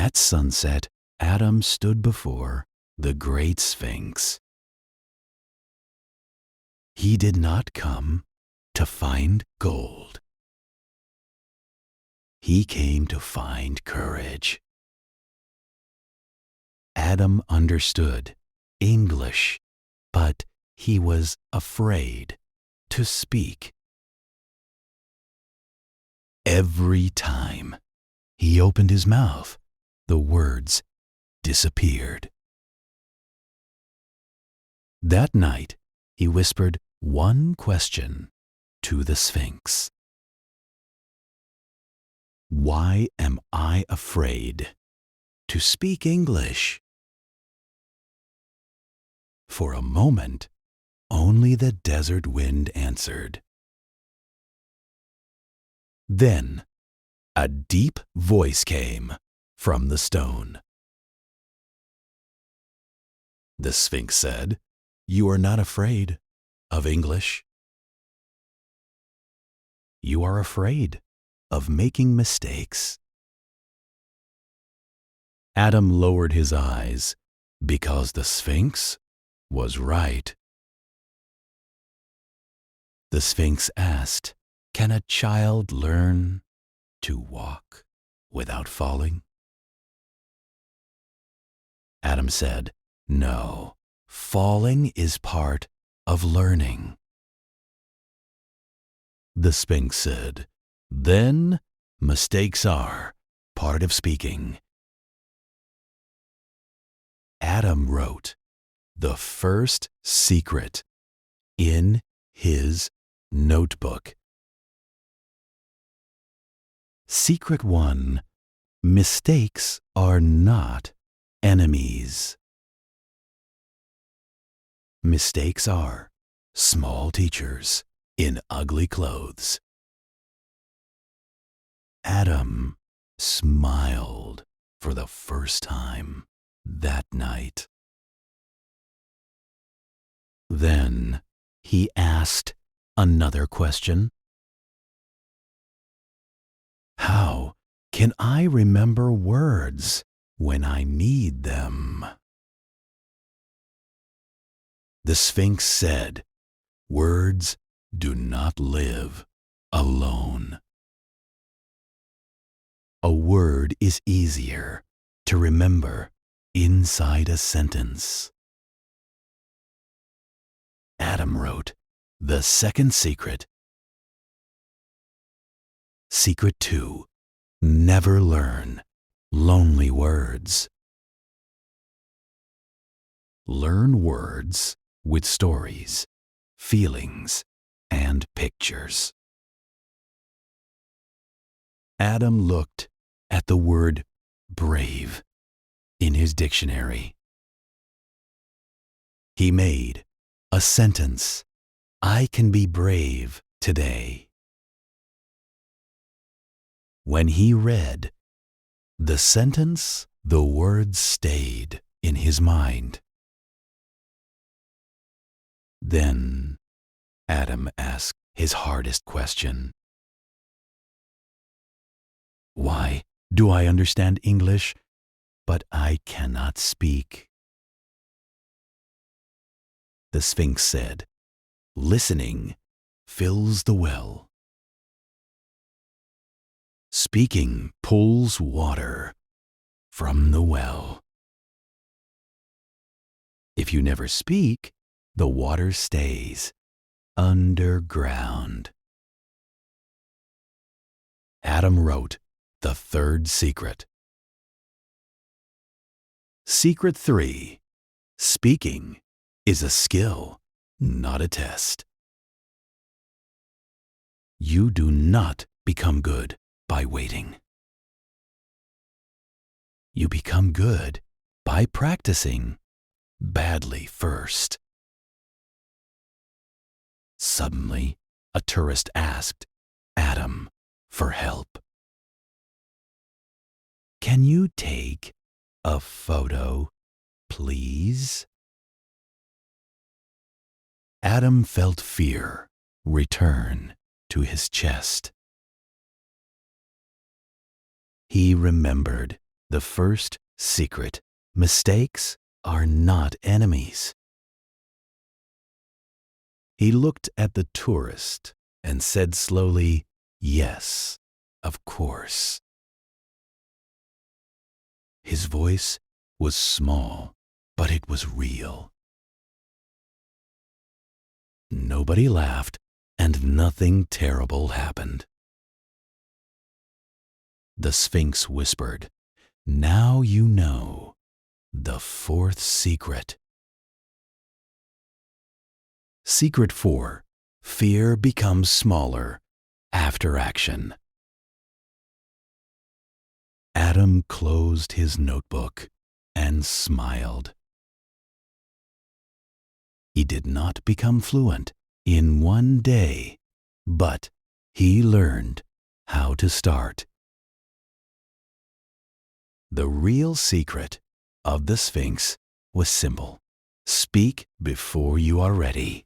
At sunset, Adam stood before the great Sphinx. He did not come to find gold. He came to find courage. Adam understood English, but he was afraid to speak. Every time he opened his mouth, the words disappeared. That night, he whispered one question to the Sphinx. Why am I afraid to speak English? For a moment, only the desert wind answered. Then, a deep voice came from the stone. The Sphinx said, "You are not afraid of English. You are afraid of making mistakes." Adam lowered his eyes because the Sphinx was right. The Sphinx asked, "Can a child learn to walk without falling?" Adam said, "No, falling is part of learning." The Sphinx said, "Then mistakes are part of speaking." Adam wrote the first secret in his notebook. Secret 1: mistakes are not enemies. Mistakes are small teachers in ugly clothes. Adam smiled for the first time that night. Then he asked another question. How can I remember words when I need them? The Sphinx said, "Words do not live alone." A word is easier to remember inside a sentence. Adam wrote the second secret. Secret 2: never learn lonely words. Learn words with stories, feelings, and pictures. Adam looked at the word brave in his dictionary. He made a sentence, "I can be brave today." When he read the sentence, the words stayed in his mind. Then Adam asked his hardest question. Why do I understand English, but I cannot speak? The Sphinx said, "Listening fills the well. Speaking pulls water from the well. If you never speak, the water stays underground." Adam wrote the third secret. Secret 3: speaking is a skill, not a test. You do not become good by waiting. You become good by practicing badly first. Suddenly, a tourist asked Adam for help. "Can you take a photo, please?" Adam felt fear return to his chest. He remembered The first secret: mistakes are not enemies. He looked at the tourist and said slowly, "Yes, of course." His voice was small, but it was real. Nobody laughed, and nothing terrible happened. The Sphinx whispered, "Now you know the fourth secret." Secret 4: fear becomes smaller after action. Adam closed his notebook and smiled. He did not become fluent in one day, but he learned how to start. The real secret of the Sphinx was simple: speak before you are ready.